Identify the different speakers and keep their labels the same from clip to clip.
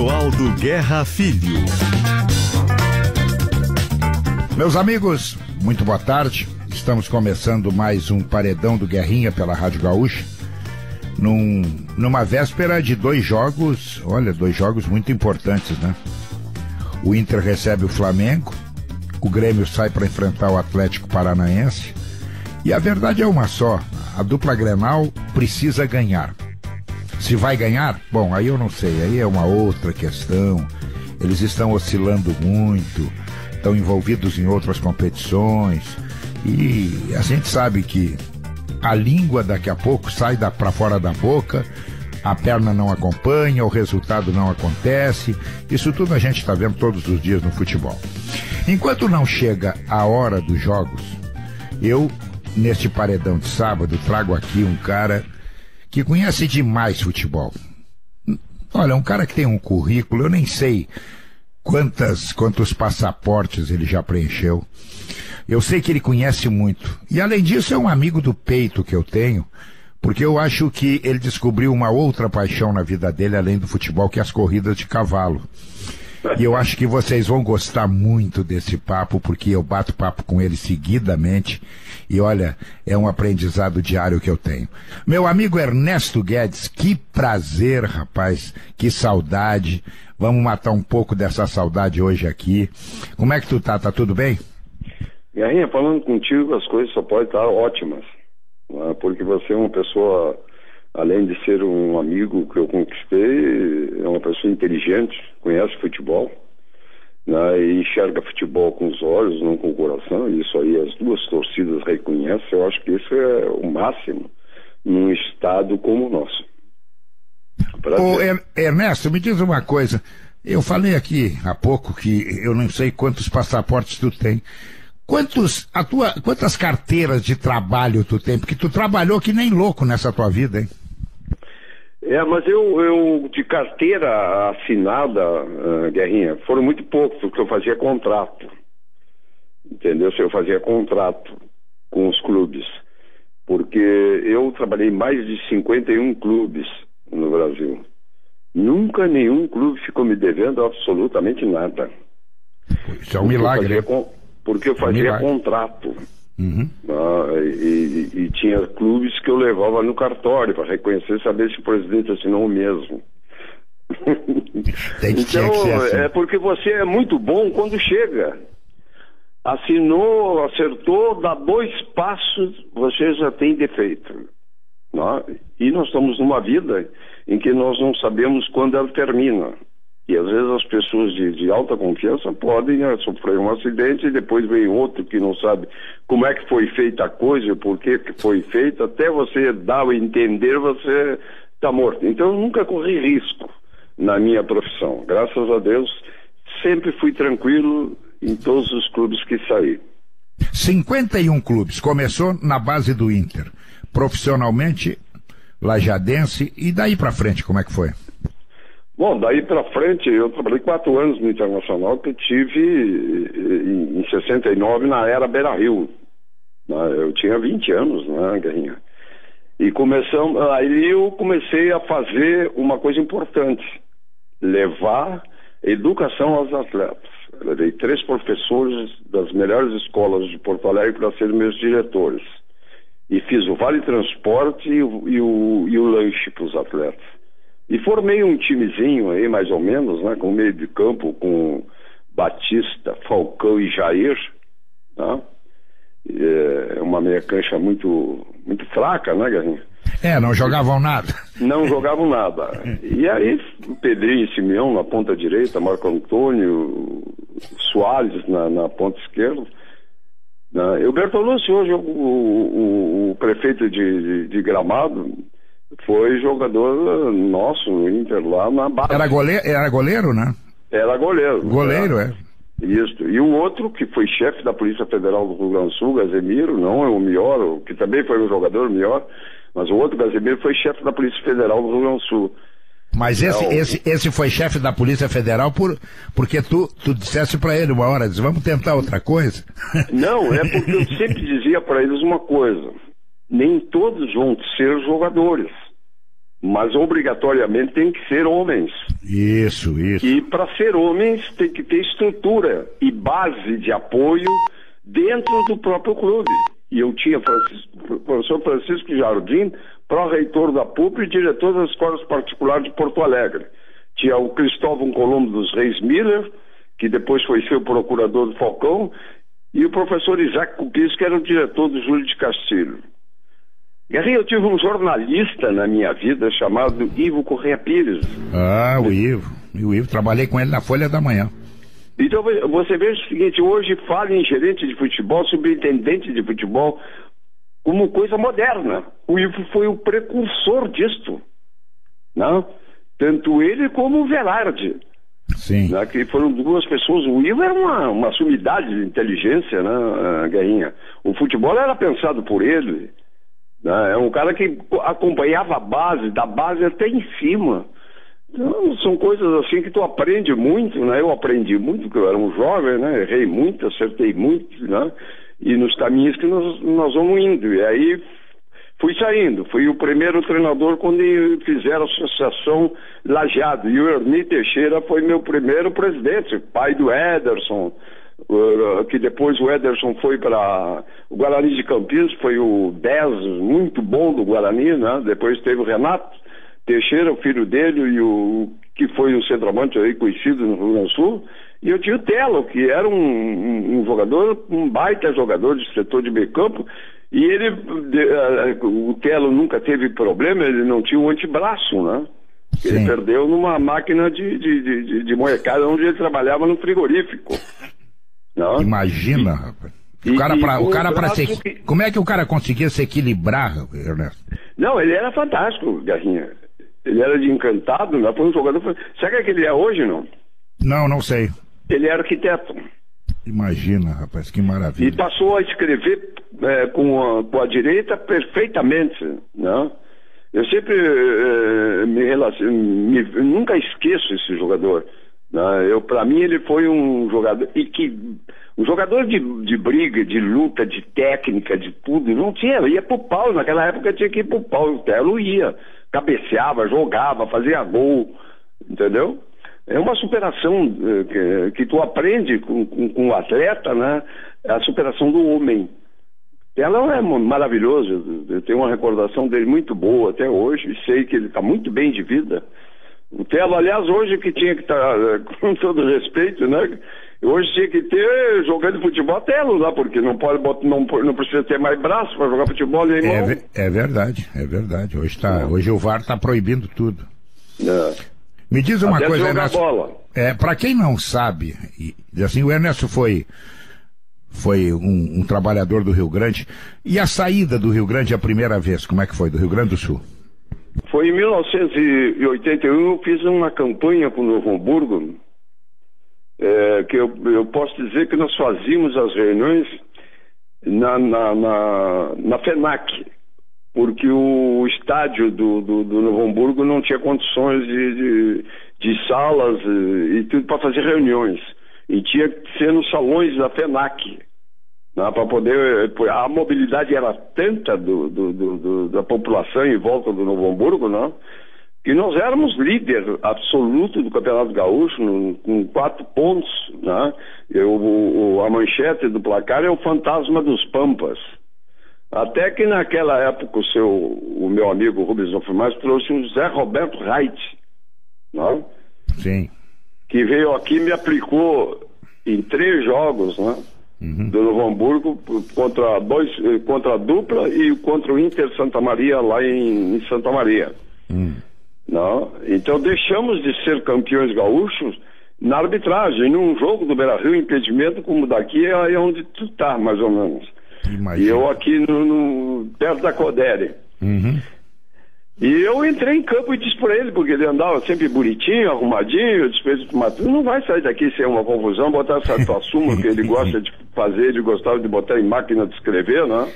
Speaker 1: Jesualdo Guerra Filho.
Speaker 2: Meus amigos, muito boa tarde. Estamos começando mais um Paredão do Guerrinha pela Rádio Gaúcha. Numa véspera de dois jogos muito importantes, né? O Inter recebe o Flamengo, o Grêmio sai para enfrentar o Atlético Paranaense. E a verdade é uma só, a dupla Grenal precisa ganhar. Se vai ganhar? Bom, aí eu não sei, aí é uma outra questão. Eles estão oscilando muito, estão envolvidos em outras competições, e a gente sabe que a língua daqui a pouco sai para fora da boca, a perna não acompanha, o resultado não acontece. Isso tudo a gente está vendo todos os dias no futebol. Enquanto não chega a hora dos jogos, eu, neste paredão de sábado, trago aqui um cara que conhece demais futebol. Olha, um cara que tem um currículo, eu nem sei quantos passaportes ele já preencheu. Eu sei que ele conhece muito. E além disso é um amigo do peito que eu tenho, porque eu acho que ele descobriu uma outra paixão na vida dele, além do futebol, que é as corridas de cavalo. E eu acho que vocês vão gostar muito desse papo, porque eu bato papo com ele seguidamente. E olha, é um aprendizado diário que eu tenho. Meu amigo Ernesto Guedes, que prazer, rapaz, que saudade. Vamos matar um pouco dessa saudade hoje aqui. Como é que tu tá? Tá tudo bem?
Speaker 3: Guerrinha, falando contigo, as coisas só podem estar ótimas, né? Porque você é uma pessoa, além de ser um amigo que eu conquistei, é uma pessoa inteligente, conhece futebol, né? E enxerga futebol com os olhos, não com o coração. Isso aí as duas torcidas reconhecem. Eu acho que isso é o máximo num estado como o nosso.
Speaker 2: Ô, Ernesto, me diz uma coisa. Eu falei aqui há pouco que eu não sei quantos passaportes tu tem. Quantas carteiras de trabalho tu tem? Porque tu trabalhou que nem louco nessa tua vida, hein?
Speaker 3: Mas eu de carteira assinada, Guerrinha, foram muito poucos, porque eu fazia contrato. Entendeu? Eu fazia contrato com os clubes. Porque eu trabalhei em mais de 51 clubes no Brasil. Nunca nenhum clube ficou me devendo absolutamente nada.
Speaker 2: Isso é um milagre.
Speaker 3: Porque eu fazia contrato. Uhum. E tinha clubes que eu levava no cartório para reconhecer, saber se o presidente assinou o mesmo. Então, é porque você é muito bom quando chega. Assinou, acertou, dá 2 passos, você já tem defeito. E nós estamos numa vida em que nós não sabemos quando ela termina. E às vezes as pessoas de alta confiança podem sofrer um acidente e depois vem outro que não sabe como é que foi feita a coisa, por que foi feita, até você dar a entender, você está morto. Então eu nunca corri risco na minha profissão. Graças a Deus, sempre fui tranquilo em todos os clubes que saí.
Speaker 2: 51 clubes, começou na base do Inter. Profissionalmente, lajadense, e daí pra frente, como é que foi?
Speaker 3: Bom, daí pra frente, eu trabalhei 4 anos no Internacional, que eu tive em 69 na era Beira-Rio. Eu tinha 20 anos, né, Guerrinha? E aí eu comecei a fazer uma coisa importante, levar educação aos atletas. Eu levei 3 professores das melhores escolas de Porto Alegre para serem meus diretores. E fiz o Vale Transporte e o lanche para os atletas. E formei um timezinho aí, mais ou menos, né, com meio de campo, com Batista, Falcão e Jair, tá? É uma meia cancha muito, muito fraca, né, Guerrinha?
Speaker 2: Não jogavam nada. Não
Speaker 3: jogavam nada. E aí, o Pedrinho e Simeão na ponta direita, Marco Antônio, Soares na ponta esquerda. E o Bertolucci, hoje, o prefeito de Gramado, foi jogador nosso no Inter lá na base.
Speaker 2: Era goleiro, né?
Speaker 3: Era goleiro.
Speaker 2: Goleiro, é.
Speaker 3: Isso. E o outro, que foi chefe da Polícia Federal do Rio Grande do Sul, Gazemiro, não é o melhor, que também foi um jogador melhor, mas o outro, Gazemiro, foi chefe da Polícia Federal do Rio Grande do Sul.
Speaker 2: Mas esse foi chefe da Polícia Federal porque tu disseste pra ele uma hora, vamos tentar outra coisa?
Speaker 3: Não, é porque eu sempre dizia pra eles uma coisa, nem todos vão ser jogadores, mas obrigatoriamente tem que ser homens.
Speaker 2: Isso.
Speaker 3: E para ser homens tem que ter estrutura e base de apoio dentro do próprio clube. E eu tinha o professor Francisco Jardim, pró-reitor da PUC e diretor das escolas particulares de Porto Alegre. Tinha o Cristóvão Colombo dos Reis Miller, que depois foi ser o procurador do Falcão, e o professor Isaac Cupis, que era o diretor do Júlio de Castilho. Guerrinha, eu tive um jornalista na minha vida chamado Ivo Correia Pires.
Speaker 2: Ah, o Ivo. Trabalhei com ele na Folha da Manhã.
Speaker 3: Então você vê o seguinte, hoje fala em gerente de futebol, superintendente de futebol, como coisa moderna. O Ivo foi o precursor disto, né? Tanto ele como o Velarde.
Speaker 2: Sim.
Speaker 3: Né? Que foram duas pessoas. O Ivo era uma sumidade de inteligência, né, Guerrinha? O futebol era pensado por ele. Né? É um cara que acompanhava a base, da base até em cima. Então, são coisas assim que tu aprende muito, né? Eu aprendi muito, porque eu era um jovem, né? Errei muito, acertei muito, né? E nos caminhos que nós vamos indo. E aí fui saindo. Fui o primeiro treinador quando fizeram a associação Lajeado. E o Ernie Teixeira foi meu primeiro presidente, pai do Ederson, que depois o Ederson foi para o Guarani de Campinas, foi o 10 muito bom do Guarani, né? Depois teve o Renato Teixeira, o filho dele, e o que foi um centroavante aí conhecido no Rio Grande do Sul, e eu tinha o Telo, que era um jogador, um baita jogador de setor de meio campo, e ele, o Telo nunca teve problema, ele não tinha um antebraço, né? Sim. Ele perdeu numa máquina de molecada onde ele trabalhava no frigorífico. Não?
Speaker 2: Imagina, rapaz. Como é que o cara conseguia se equilibrar, Ernesto?
Speaker 3: Não, ele era fantástico, Garrinha. Ele era de Encantado, né? Foi um jogador. Sabe que ele é hoje, não?
Speaker 2: Não sei.
Speaker 3: Ele é arquiteto.
Speaker 2: Imagina, rapaz, que maravilha.
Speaker 3: E passou a escrever com a direita perfeitamente, né? Eu sempre nunca esqueço esse jogador. Né? Para mim ele foi um jogador um jogador de briga, de luta, de técnica, de tudo. Não tinha, ia pro pau. Naquela época tinha que ir pro pau. O Telo ia, cabeceava, jogava, fazia gol, entendeu? É uma superação que tu aprende com o atleta, né? A superação do homem. Ela é maravilhoso. Eu tenho uma recordação dele muito boa até hoje. Sei que ele está muito bem de vida. O Telo, aliás, hoje que tinha que estar, com todo respeito, né? Hoje tinha que ter, jogando futebol, Telo lá, porque não precisa ter mais braço para jogar futebol nem mão.
Speaker 2: É verdade. Hoje o VAR está proibindo tudo. Me diz uma coisa, Ernesto. Para quem não sabe, assim, o Ernesto foi um trabalhador do Rio Grande. E a saída do Rio Grande a primeira vez, como é que foi, do Rio Grande do Sul?
Speaker 3: Foi em 1981, eu fiz uma campanha com o Novo Hamburgo, que eu posso dizer que nós fazíamos as reuniões na FENAC, porque o estádio do Novo Hamburgo não tinha condições de salas e tudo para fazer reuniões. E tinha que ser nos salões da FENAC, né, para poder. A mobilidade era tanta da população em volta do Novo Hamburgo, né, que nós éramos líder absoluto do Campeonato Gaúcho, com 4 pontos. Né, a manchete do placar é o Fantasma dos Pampas. Até que naquela época o meu amigo Rubens Alfimais trouxe o Zé Roberto Reit, né?
Speaker 2: Sim.
Speaker 3: Que veio aqui e me aplicou em 3 jogos, né? Do Novo Hamburgo, contra a dupla e contra o Inter Santa Maria lá em Santa Maria. Não? Então deixamos de ser campeões gaúchos na arbitragem, num jogo do Beira-Rio, impedimento como daqui é onde tu tá, mais ou menos. Imagina. E eu aqui perto da Codere. E eu entrei em campo e disse pra ele, porque ele andava sempre bonitinho, arrumadinho, eu disse, mas tu não vai sair daqui sem uma confusão, botar essa tua súmula que ele gosta de fazer, ele gostava de botar em máquina de escrever, né?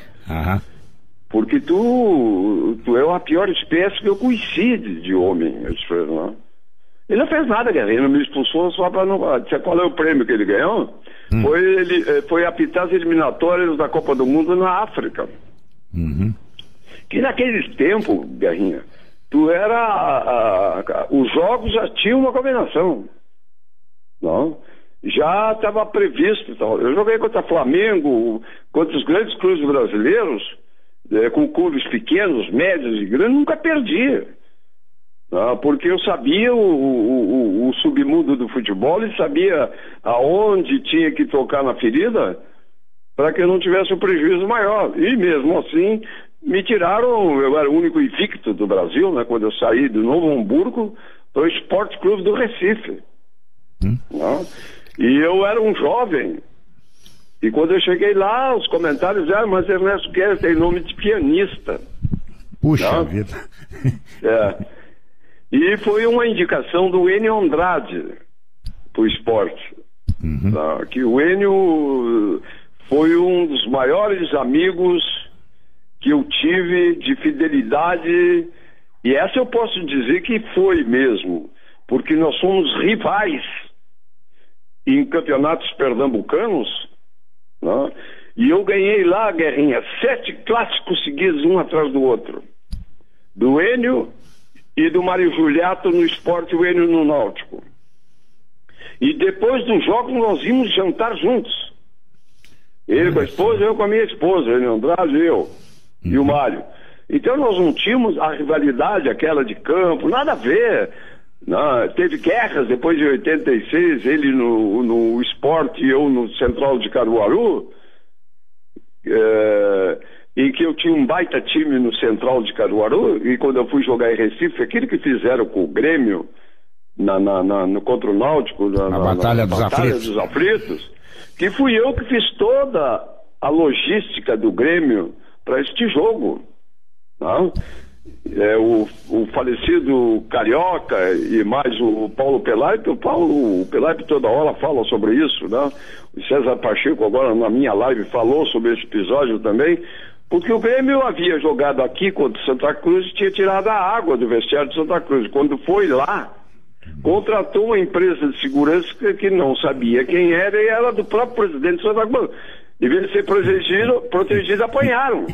Speaker 3: Porque tu é a pior espécie que eu conheci de homem, eu disse, né? Ele não fez nada, Guerreiro, ele me expulsou só pra não... Qual é o prêmio que ele ganhou? Foi apitar as eliminatórias da Copa do Mundo na África. Que naquele tempo, Guerrinha, os jogos já tinham uma combinação, não? Já estava previsto. Então, eu joguei contra Flamengo, contra os grandes clubes brasileiros, com clubes pequenos, médios e grandes, nunca perdia. Porque eu sabia o submundo do futebol e sabia aonde tinha que tocar na ferida para que eu não tivesse um prejuízo maior. E mesmo assim, me tiraram, eu era o único invicto do Brasil, né, quando eu saí do Novo Hamburgo para o Esporte Clube do Recife. E eu era um jovem. E quando eu cheguei lá, os comentários eram, mas Ernesto Queiroz tem nome de pianista.
Speaker 2: Puxa vida.
Speaker 3: E foi uma indicação do Enio Andrade para o esporte. Que o Enio foi um dos maiores amigos que eu tive de fidelidade, e essa eu posso dizer que foi mesmo, porque nós somos rivais em campeonatos pernambucanos, né? E eu ganhei lá, Guerrinha, 7 clássicos seguidos, um atrás do outro, do Enio e do Mário Juliato no Esporte, o Enio no Náutico. E depois dos jogos nós íamos jantar juntos, ele com a esposa, eu com a minha esposa, Enio Andrade e eu, e o Mário. Então nós não tínhamos a rivalidade aquela de campo, nada a ver. Não, teve guerras depois de 86, ele no Esporte e eu no Central de Caruaru, em que eu tinha um baita time no Central de Caruaru, e quando eu fui jogar em Recife, aquilo que fizeram com o Grêmio no contra o Náutico, na
Speaker 2: Batalha dos
Speaker 3: Aflitos, que fui eu que fiz toda a logística do Grêmio para este jogo. Não? O falecido Carioca e mais o Paulo Pelaipe, o Pelaipe toda hora fala sobre isso, né? O César Pacheco agora na minha live falou sobre esse episódio também, porque o Grêmio havia jogado aqui contra o Santa Cruz e tinha tirado a água do vestiário de Santa Cruz. Quando foi lá, contratou uma empresa de segurança que não sabia quem era e era do próprio presidente de Santa Cruz. Em vez de ser protegido, apanharam.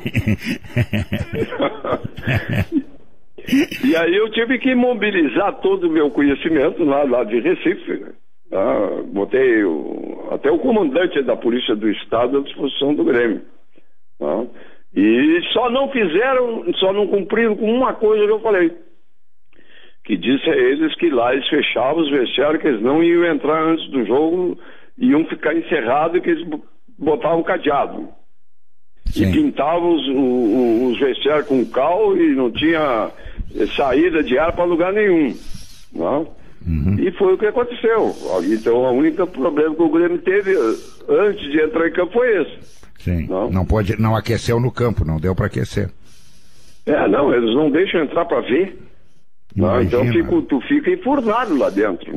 Speaker 3: E aí eu tive que mobilizar todo o meu conhecimento lá de Recife. Botei até o comandante da Polícia do Estado à disposição do Grêmio. E só não cumpriram com uma coisa que eu falei. Que disse a eles que lá eles fechavam os vestiários, que eles não iam entrar antes do jogo, iam ficar encerrados e que eles botavam cadeado. Sim. E pintavam os vestiários com cal e não tinha saída de ar para lugar nenhum. Não? E foi o que aconteceu. Então o único problema que o Grêmio teve antes de entrar em campo foi esse.
Speaker 2: Sim. Não aqueceu no campo, não deu para aquecer.
Speaker 3: Não, eles não deixam entrar para ver. Então tu fica enfurnado lá dentro.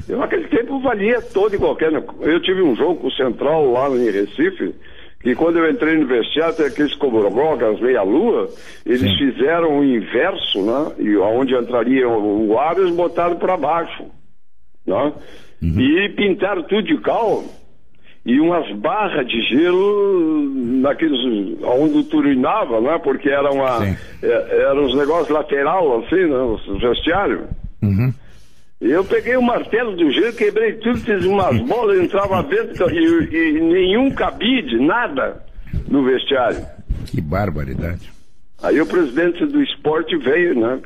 Speaker 3: Eu naquele tempo valia todo e qualquer. Eu tive um jogo com o Central lá em Recife, que quando eu entrei no vestiário, tem aqueles cobrocas, meia-lua, eles fizeram o inverso, né? E onde entraria o ar, eles botaram para baixo. Né? E pintaram tudo de cal. E umas barras de gelo naqueles onde turinava, né? Porque eram uns negócios lateral assim, né? Os vestiários. Eu peguei o martelo do gelo, quebrei tudo, fiz umas bolas, entrava dentro e nenhum cabide, nada no vestiário.
Speaker 2: Que barbaridade.
Speaker 3: Aí o presidente do esporte veio, né?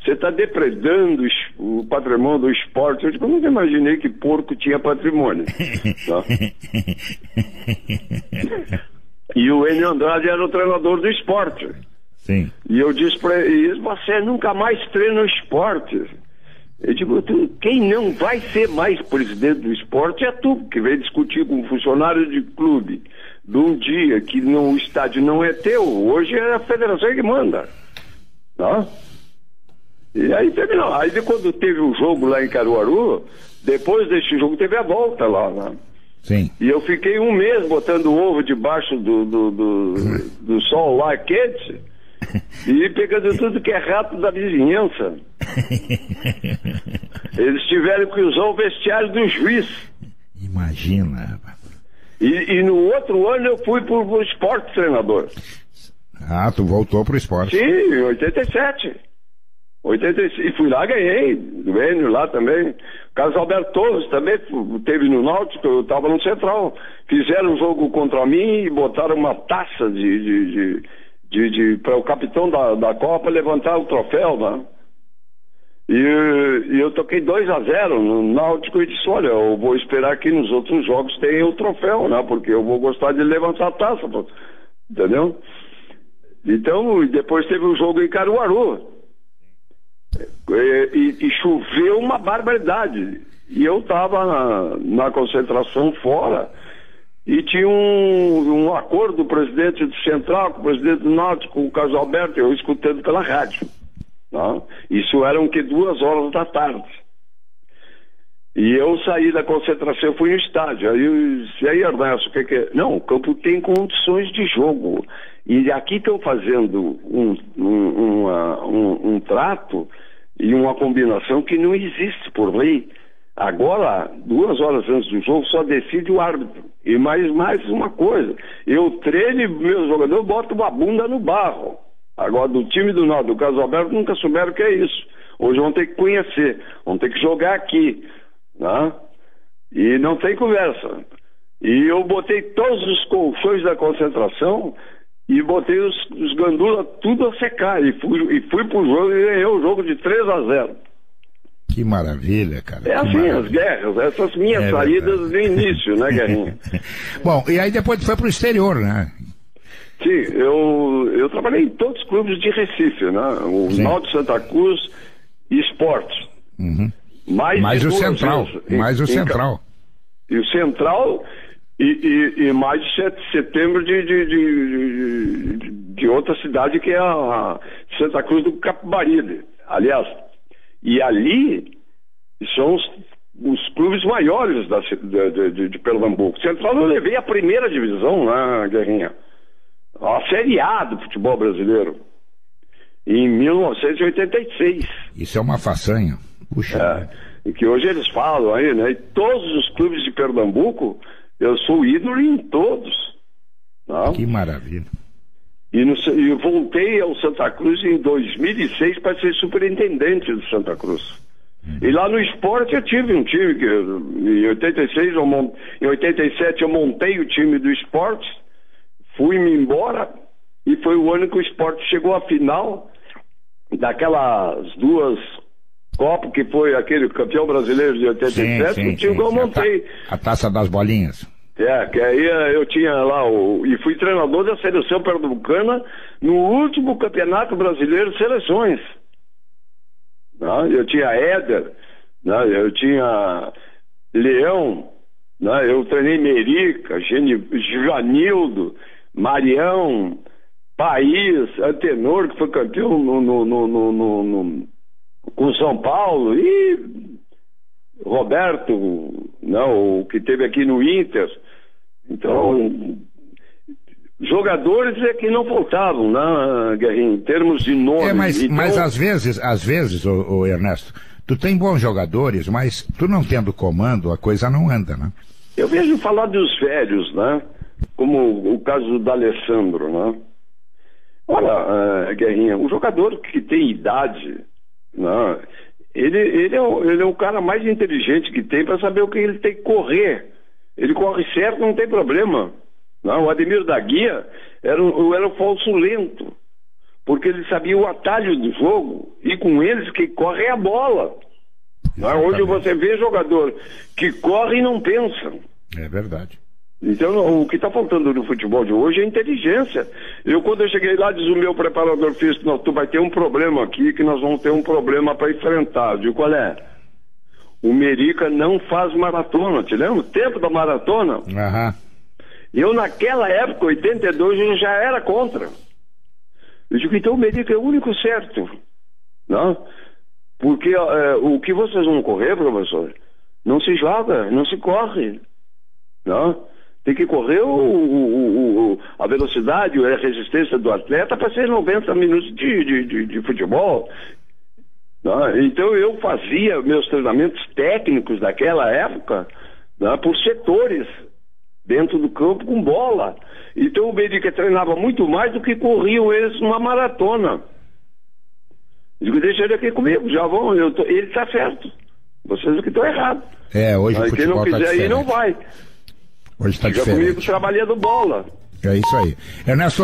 Speaker 3: Você está depredando o patrimônio do esporte. Eu nunca imaginei que porco tinha patrimônio. Tá? E o Enio Andrade era o treinador do esporte.
Speaker 2: Sim.
Speaker 3: E eu disse para ele, você nunca mais treina o esporte. Eu digo, quem não vai ser mais presidente do esporte é tu, que veio discutir com um funcionário de clube de um dia que o estádio não é teu. Hoje é a federação que manda. Tá? E aí terminou. Aí quando teve o jogo lá em Caruaru, depois desse jogo teve a volta lá, né?
Speaker 2: Sim.
Speaker 3: E eu fiquei um mês botando ovo debaixo do sol lá quente e pegando tudo que é rato da vizinhança. Eles tiveram que usar o vestiário do juiz.
Speaker 2: Imagina.
Speaker 3: E no outro ano eu fui pro esporte, treinador.
Speaker 2: Tu voltou pro esporte.
Speaker 3: Sim, em 87. 86. E fui lá, ganhei. Do Enio lá também. Carlos Alberto Torres também teve no Náutico, eu estava no Central. Fizeram um jogo contra mim e botaram uma taça para o capitão da Copa levantar o troféu, né? E eu toquei 2-0 no Náutico e disse, olha, eu vou esperar que nos outros jogos tenha o troféu, né? Porque eu vou gostar de levantar a taça, entendeu? Então, depois teve um jogo em Caruaru. E choveu uma barbaridade. E eu estava na concentração fora e tinha um acordo do presidente do Central com o presidente do Náutico, com o Carlos Alberto, eu escutando pela rádio. Não? Isso eram 2 horas da tarde. E eu saí da concentração, eu fui no estádio. Aí eu disse, aí Ernesto, o que é? Não, o campo tem condições de jogo. E aqui estão fazendo um trato e uma combinação que não existe por lei. Agora, 2 horas antes do jogo, só decide o árbitro. E mais uma coisa, eu treino meus jogadores, boto uma bunda no barro. Agora, do time do Náutico, do Carlos Alberto, nunca souberam o que é isso. Hoje vão ter que conhecer, vão ter que jogar aqui, né? E não tem conversa. E eu botei todos os colchões da concentração e botei os gandula tudo a secar. E fui pro jogo e ganhei o jogo de 3-0.
Speaker 2: Que maravilha, cara.
Speaker 3: É assim, as guerras, essas minhas saídas no início, né, Guerrinha?
Speaker 2: Bom, e aí depois tu foi pro exterior, né?
Speaker 3: Sim, eu trabalhei em todos os clubes de Recife, né? O Náutico, Santa Cruz e Esportes.
Speaker 2: Uhum. Mais o Central. Mais o Central.
Speaker 3: E o Central e mais de 7 de setembro de outra cidade que é a Santa Cruz do Capibaribe. Aliás, e ali são os clubes maiores de Pernambuco. Central eu levei a primeira divisão, né, Guerrinha? A Série A do futebol brasileiro. Em 1986.
Speaker 2: Isso é uma façanha. Puxa.
Speaker 3: E que hoje eles falam aí, né? E todos os clubes de Pernambuco, eu sou ídolo em todos. Tá?
Speaker 2: Que maravilha.
Speaker 3: E eu voltei ao Santa Cruz em 2006 para ser superintendente do Santa Cruz. E lá no esporte eu tive um time que em 86, em 87 eu montei o time do esporte, fui-me embora e foi o ano que o esporte chegou à final daquelas 2 Copas, que foi aquele campeão brasileiro de 87, o time que eu montei.
Speaker 2: A taça das bolinhas.
Speaker 3: Que aí eu tinha lá e fui treinador da seleção pernambucana no último campeonato brasileiro de seleções. Eu tinha Éder, eu tinha Leão, eu treinei Merica, Janildo, Marião, País, Antenor, que foi campeão com São Paulo, e Roberto, o que teve aqui no Inter. Então, jogadores é que não faltavam, né, Guerrinho, em termos de nome.
Speaker 2: Mas às vezes, ô Ernesto, tu tem bons jogadores, mas tu não tendo comando, a coisa não anda, né?
Speaker 3: Eu vejo falar dos velhos, né? Como o caso do D'Alessandro, né? Olha, Guerrinha, o jogador que tem idade, né? Ele é o cara mais inteligente que tem para saber o que ele tem que correr. Ele corre certo, não tem problema. Não, o Ademir da Guia era um falso lento, porque ele sabia o atalho do jogo, e com eles que corre a bola. Não, hoje você vê jogador que corre e não pensa.
Speaker 2: É verdade.
Speaker 3: Então, o que está faltando no futebol de hoje é inteligência. Quando eu cheguei lá, diz o meu preparador físico, tu vai ter um problema aqui, que nós vamos ter um problema para enfrentar. Eu digo, qual é? O Merica não faz maratona, te lembra? O tempo da maratona?
Speaker 2: Aham.
Speaker 3: Eu, naquela época, 82, eu já era contra. Eu digo, então o Merica é o único certo. Não? Porque o que vocês vão correr, professor, não se joga, não se corre. Não? Tem que correr a velocidade, a resistência do atleta para ser 90 minutos de futebol. Não? Então eu fazia meus treinamentos técnicos daquela época, não, por setores, dentro do campo com bola. Então o Merica treinava muito mais do que corriam eles numa maratona. Digo, deixa ele aqui comigo, já vão, ele está certo. Vocês que estão errados.
Speaker 2: Hoje o futebol
Speaker 3: quem não quiser ir, não vai.
Speaker 2: Hoje está diferente.
Speaker 3: Fica comigo trabalhando bola.
Speaker 2: É isso aí. Ernesto,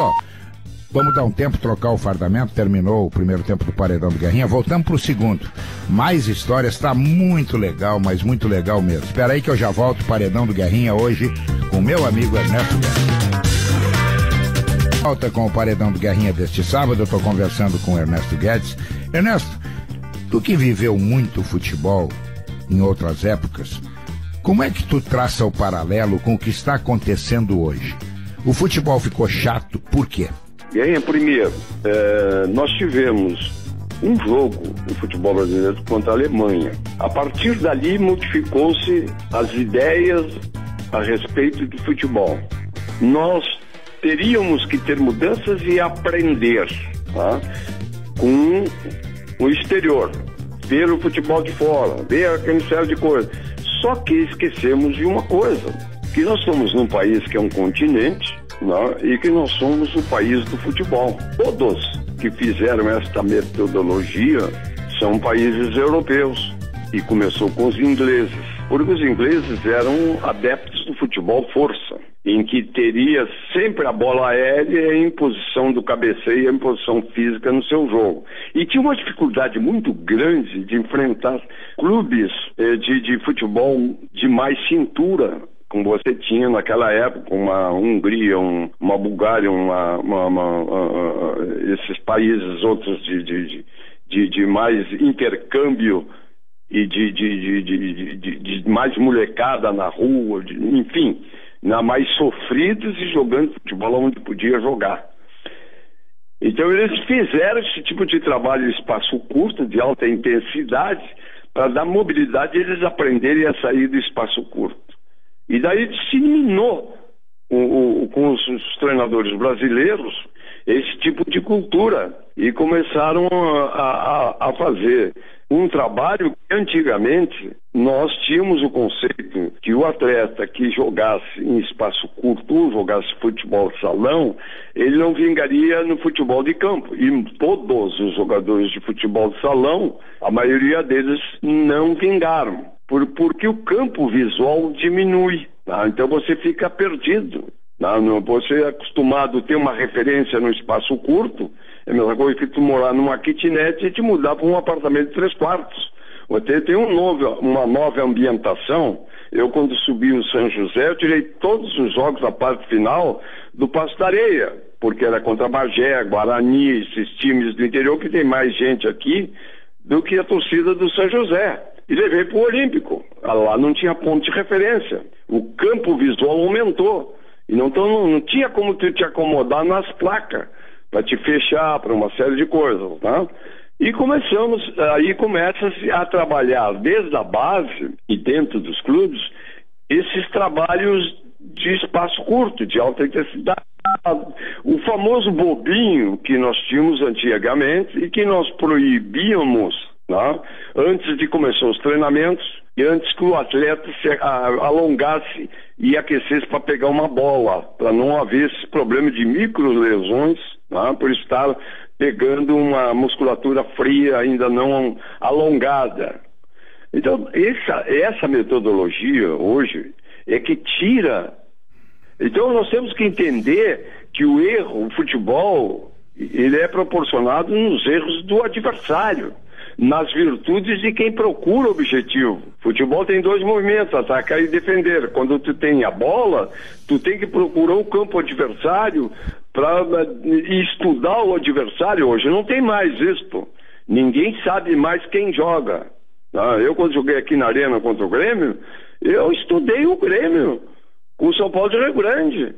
Speaker 2: vamos dar um tempo, trocar o fardamento. Terminou o primeiro tempo do Paredão do Guerrinha. Voltamos pro segundo. Mais histórias, está muito legal, mas muito legal mesmo. Espera aí que eu já volto, Paredão do Guerrinha, hoje com meu amigo Ernesto Guerrinha. Volta com o Paredão do Guerrinha deste sábado. Eu estou conversando com o Ernesto Guedes. Ernesto, tu que viveu muito futebol em outras épocas, como é que tu traça o paralelo com o que está acontecendo hoje? O futebol ficou chato, por quê?
Speaker 3: Guerrinha, primeiro, nós tivemos um jogo no futebol brasileiro contra a Alemanha. A partir dali modificou-se as ideias a respeito do futebol. Nós teríamos que ter mudanças e aprender, tá? Com o exterior, ver o futebol de fora, ver aquele série de coisas. Só que esquecemos de uma coisa, que nós estamos num país que é um continente, né, e que nós somos o país do futebol. Todos que fizeram esta metodologia são países europeus, e começou com os ingleses, porque os ingleses eram adeptos do futebol força, em que teria sempre a bola aérea em posição do cabeceio, em posição física no seu jogo. E tinha uma dificuldade muito grande de enfrentar clubes de futebol de mais cintura, como você tinha naquela época, uma Hungria, uma Bulgária, esses países outros de mais intercâmbio e de mais molecada na rua, enfim, mais sofridos e jogando futebol onde podia jogar. Então eles fizeram esse tipo de trabalho em espaço curto, de alta intensidade, para dar mobilidade e eles aprenderem a sair do espaço curto. E daí disseminou com os treinadores brasileiros esse tipo de cultura e começaram a fazer um trabalho que antigamente nós tínhamos o conceito que o atleta que jogasse em espaço curto, jogasse futebol de salão, ele não vingaria no futebol de campo. E todos os jogadores de futebol de salão, a maioria deles não vingaram, porque o campo visual diminui, tá? Então você fica perdido. Você é acostumado a ter uma referência no espaço curto, é a mesma coisa que tu morar numa kitnet e te mudar para um apartamento de 3 quartos. Você tem uma nova ambientação. Eu, quando subi o São José, eu tirei todos os jogos da parte final do Passo da Areia, porque era contra Bagé, Guarani, esses times do interior que tem mais gente aqui do que a torcida do São José. E levei para o Olímpico. Lá não tinha ponto de referência. O campo visual aumentou. E não tinha como tu te acomodar nas placas para te fechar para uma série de coisas, tá? E aí começa-se a trabalhar desde a base e dentro dos clubes esses trabalhos de espaço curto, de alta intensidade. O famoso bobinho que nós tínhamos antigamente e que nós proibíamos, tá? Antes de começar os treinamentos e antes que o atleta se alongasse e aquecesse para pegar uma bola, para não haver esse problema de microlesões, tá? Por estar pegando uma musculatura fria, ainda não alongada. Então, essa metodologia hoje é que tira. Então, nós temos que entender que o futebol, ele é proporcionado nos erros do adversário, nas virtudes de quem procura o objetivo. Futebol tem 2 movimentos, atacar e defender. Quando tu tem a bola, tu tem que procurar o campo adversário para estudar o adversário. Hoje não tem mais isso. Ninguém sabe mais quem joga. Eu, quando joguei aqui na Arena contra o Grêmio, eu estudei o Grêmio com o São Paulo de Rio Grande.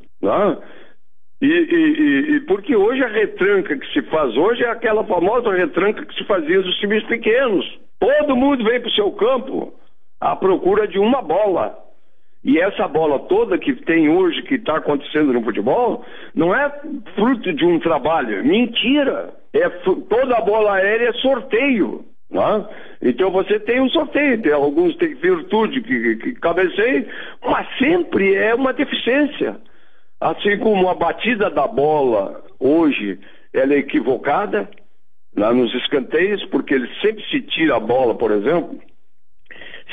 Speaker 3: E porque hoje a retranca que se faz hoje é aquela famosa retranca que se fazia dos times pequenos. Todo mundo vem para o seu campo à procura de uma bola. E essa bola toda que tem hoje, que está acontecendo no futebol, não é fruto de um trabalho. Mentira! Toda a bola aérea é sorteio. Então você tem um sorteio, alguns têm virtude que cabeceiem, mas sempre é uma deficiência. Assim como a batida da bola hoje ela é equivocada, lá nos escanteios, porque ele sempre se tira a bola, por exemplo,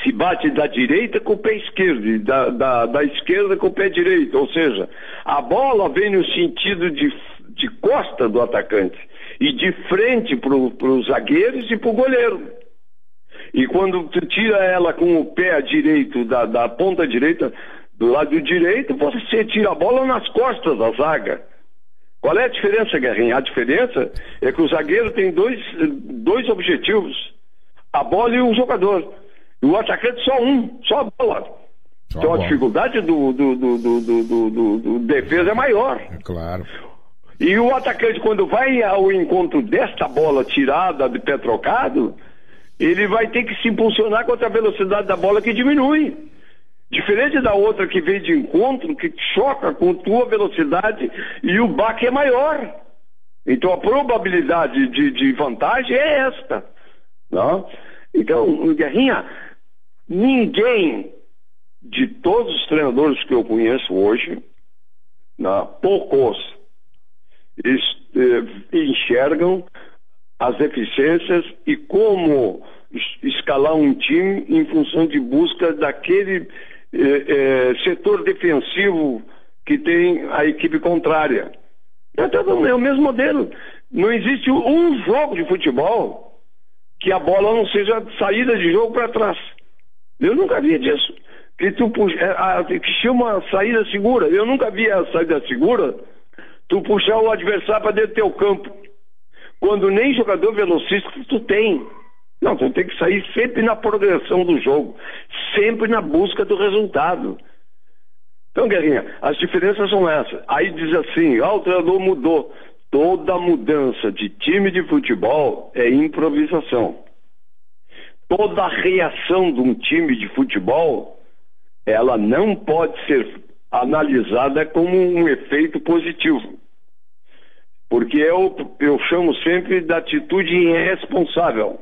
Speaker 3: se bate da direita com o pé esquerdo e da esquerda com o pé direito, ou seja, a bola vem no sentido de costa do atacante e de frente para os zagueiros e para o goleiro. E quando tu tira ela com o pé direito, da ponta direita, do lado direito, você tira a bola nas costas da zaga. Qual é a diferença, Guerrinha? A diferença é que o zagueiro tem dois objetivos: a bola e o jogador. E o atacante só a bola. Então a dificuldade do defesa é maior.
Speaker 2: É claro.
Speaker 3: E o atacante, quando vai ao encontro desta bola tirada de pé trocado, ele vai ter que se impulsionar contra a velocidade da bola, que diminui. Diferente da outra que vem de encontro, que choca com tua velocidade e o baque é maior. Então a probabilidade de vantagem é esta. Não? Então, Guerrinha, ninguém de todos os treinadores que eu conheço hoje, poucos enxergam as deficiências e como escalar um time em função de busca daquele setor defensivo que tem a equipe contrária. Então, é o mesmo modelo. Não existe um jogo de futebol que a bola não seja saída de jogo para trás. Eu nunca vi disso. Que chama saída segura. Eu nunca vi a saída segura tu puxar o adversário para dentro do teu campo, quando nem jogador velocista tu tem. Não, tu tem que sair sempre na progressão do jogo, sempre na busca do resultado. Então, Guerrinha, as diferenças são essas. Aí diz assim, o treinador mudou. Toda mudança de time de futebol é improvisação. Toda reação de um time de futebol, ela não pode ser analisada como um efeito positivo. Porque eu chamo sempre da atitude irresponsável.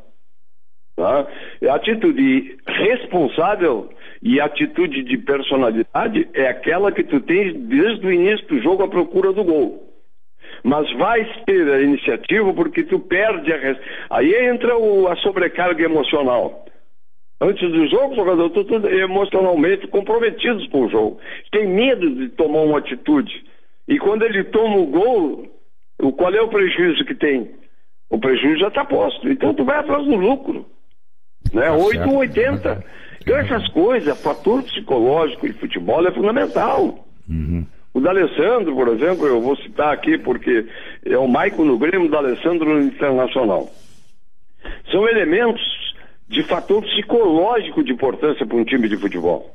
Speaker 3: Tá? A atitude responsável e a atitude de personalidade é aquela que tu tens desde o início do jogo à procura do gol. Mas vai ter a iniciativa porque tu perde aí entra a sobrecarga emocional. Antes do jogo, os jogadores estão todos emocionalmente comprometidos com o jogo. Tem medo de tomar uma atitude. E quando ele toma o gol, qual é o prejuízo que tem? O prejuízo já está posto. Então tu vai atrás do lucro. Né? 8 ou 80. Então essas coisas, fator psicológico de futebol é fundamental.
Speaker 2: Uhum.
Speaker 3: O D'Alessandro, por exemplo, eu vou citar aqui porque é o Maicon no Grêmio, o D'Alessandro no Internacional. São elementos de fator psicológico de importância para um time de futebol.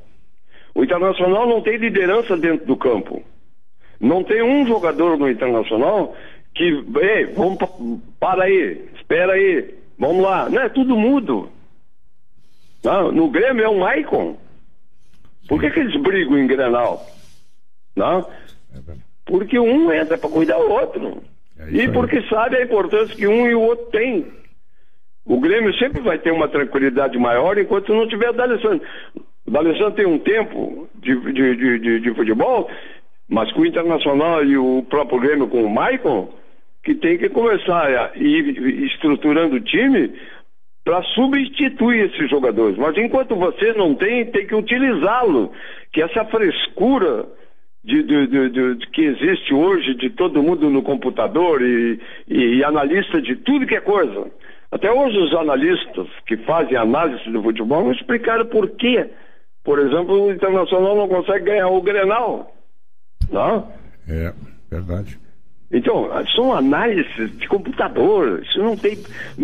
Speaker 3: O Internacional não tem liderança dentro do campo. Não tem um jogador no Internacional que, para aí, espera aí, vamos lá. Não, é tudo mudo. Não, no Grêmio é o Maicon. Por que eles brigam em Grenal? Não? Porque um entra para cuidar do outro. E porque sabe a importância que um e o outro têm. O Grêmio sempre vai ter uma tranquilidade maior enquanto não tiver o D'Alessandro. O D'Alessandro tem um tempo de futebol, mas com o Internacional e o próprio Grêmio com o Maicon, que tem que começar a ir estruturando o time para substituir esses jogadores. Mas enquanto você não tem que utilizá-lo. Que essa frescura que existe hoje de todo mundo no computador e analista de tudo que é coisa. Até hoje os analistas que fazem análise do futebol não explicaram por quê. Por exemplo, o Internacional não consegue ganhar o Grenal. Não?
Speaker 2: É, verdade.
Speaker 3: Então, são análises de computador. Isso não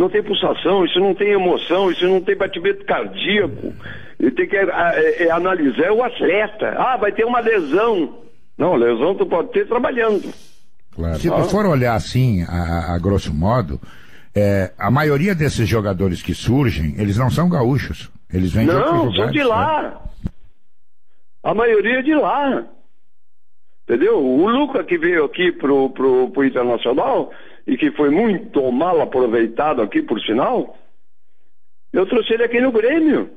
Speaker 3: tem pulsação, isso não tem emoção, isso não tem batimento cardíaco. Ele tem que analisar o atleta. Vai ter uma lesão. Não, lesão tu pode ter trabalhando.
Speaker 2: Claro. Se tu for olhar assim, a grosso modo, a maioria desses jogadores que surgem, eles não são gaúchos. Eles vêm de outros lugares.
Speaker 3: Não, são de lá. A maioria é de lá. Entendeu? O Luca que veio aqui pro Internacional e que foi muito mal aproveitado aqui, por sinal, eu trouxe ele aqui no Grêmio.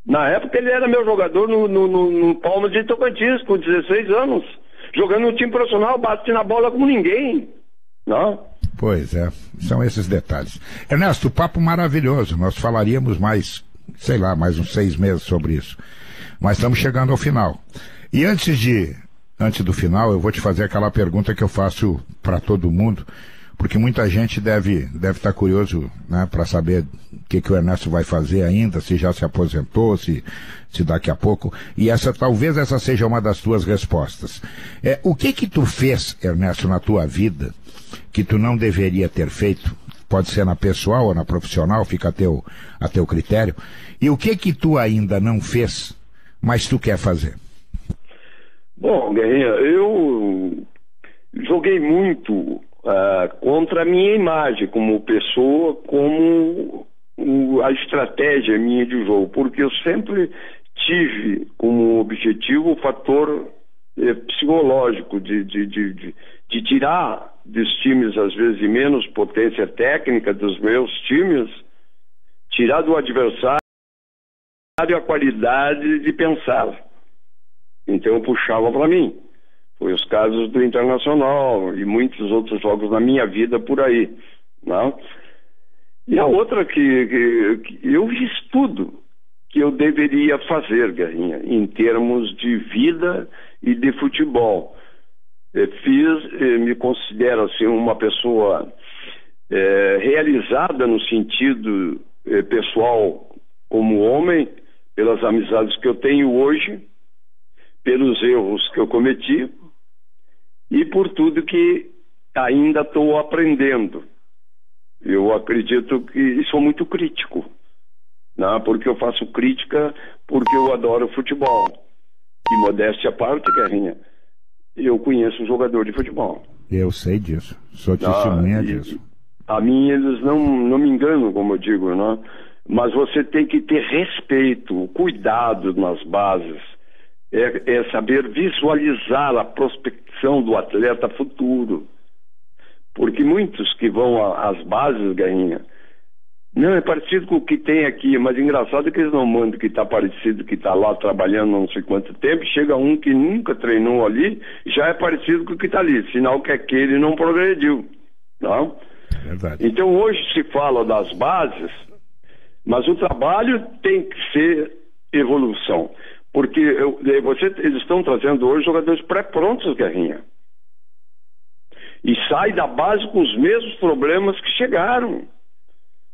Speaker 3: Na época ele era meu jogador no Palmas de Tocantins, com 16 anos. Jogando no time profissional, bate na bola como ninguém. Não?
Speaker 2: Pois é, são esses detalhes. Ernesto, papo maravilhoso, nós falaríamos mais, sei lá, mais uns 6 meses sobre isso. Mas estamos chegando ao final. E antes do final, eu vou te fazer aquela pergunta que eu faço para todo mundo, porque muita gente deve estar curioso, né, para saber o que o Ernesto vai fazer ainda, se já se aposentou, se daqui a pouco. E talvez essa seja uma das tuas respostas. O que tu fez, Ernesto, na tua vida, que tu não deveria ter feito? Pode ser na pessoal ou na profissional, fica a teu critério. E o que tu ainda não fez, mas tu quer fazer?
Speaker 3: Bom, Guerrinha, eu joguei muito contra a minha imagem como pessoa, como a estratégia minha de jogo, porque eu sempre tive como objetivo o fator psicológico de tirar dos times, às vezes de menos potência técnica dos meus times, tirar do adversário a qualidade de pensar. Então eu puxava para mim. Foi os casos do Internacional e muitos outros jogos na minha vida por aí, não? E a outra que eu fiz tudo que eu deveria fazer, Guerrinha, em termos de vida e de futebol. Me considero assim uma pessoa realizada no sentido pessoal como homem, pelas amizades que eu tenho hoje, pelos erros que eu cometi e por tudo que ainda estou aprendendo. Eu acredito que sou muito crítico, né? Porque eu faço crítica porque eu adoro futebol. E modéstia à parte, Guerrinha, eu conheço jogador de futebol.
Speaker 2: Eu sei disso, sou testemunha disso.
Speaker 3: A mim eles não me enganam, como eu digo, né? Mas você tem que ter respeito, cuidado nas bases. É saber visualizar a prospecção do atleta futuro. Porque muitos que vão às bases, Guerrinha, não, é parecido com o que tem aqui, mas engraçado é que eles não mandam que está parecido, que está lá trabalhando não sei quanto tempo, chega um que nunca treinou ali, já é parecido com o que está ali, sinal que aquele não progrediu. Não?
Speaker 2: Verdade.
Speaker 3: Então hoje se fala das bases, mas o trabalho tem que ser evolução. Porque eles estão trazendo hoje jogadores pré-prontos, Guerrinha. E sai da base com os mesmos problemas que chegaram.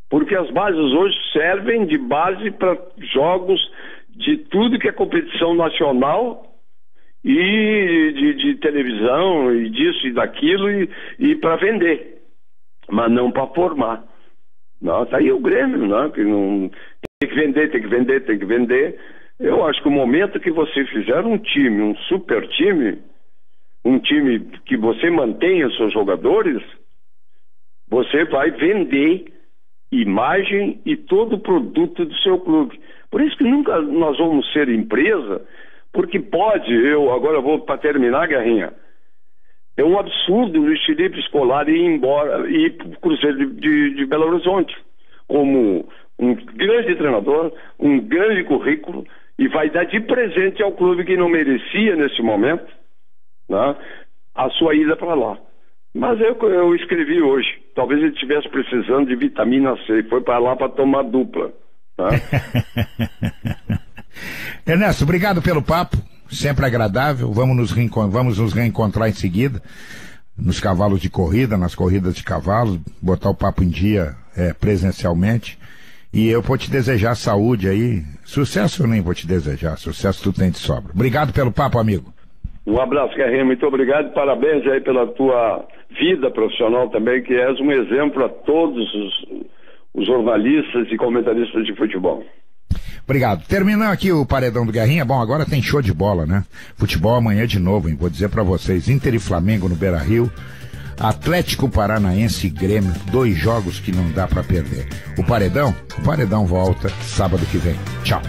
Speaker 3: Porque as bases hoje servem de base para jogos de tudo que é competição nacional e de televisão e disso e daquilo e para vender. Mas não para formar. Não, tá aí o Grêmio, né? Que não, tem que vender. Eu acho que o momento que você fizer um time, um super time, um time que você mantenha seus jogadores, você vai vender imagem e todo o produto do seu clube. Por isso que nunca nós vamos ser empresa, porque agora vou para terminar, Guerrinha, é um absurdo o Luiz Felipe Scolari ir para o Cruzeiro de Belo Horizonte, como um grande treinador, um grande currículo, e vai dar de presente ao clube que não merecia nesse momento, né, a sua ida para lá. Mas eu escrevi hoje, talvez ele estivesse precisando de vitamina C, foi para lá para tomar dupla. Né?
Speaker 2: Ernesto, obrigado pelo papo, sempre agradável, vamos nos reencontrar em seguida, nos cavalos de corrida, nas corridas de cavalos, botar o papo em dia presencialmente. E eu vou te desejar saúde aí. Sucesso eu nem vou te desejar. Sucesso tu tem de sobra. Obrigado pelo papo, amigo.
Speaker 3: Um abraço, Guerrinha. Muito obrigado. Parabéns aí pela tua vida profissional também, que és um exemplo a todos os jornalistas e comentaristas de futebol.
Speaker 2: Obrigado. Terminando aqui o Paredão do Guerrinha. Bom, agora tem show de bola, né? Futebol amanhã de novo, hein? Vou dizer pra vocês. Inter e Flamengo no Beira-Rio. Atlético Paranaense e Grêmio, 2 jogos que não dá pra perder. O Paredão volta sábado que vem. Tchau.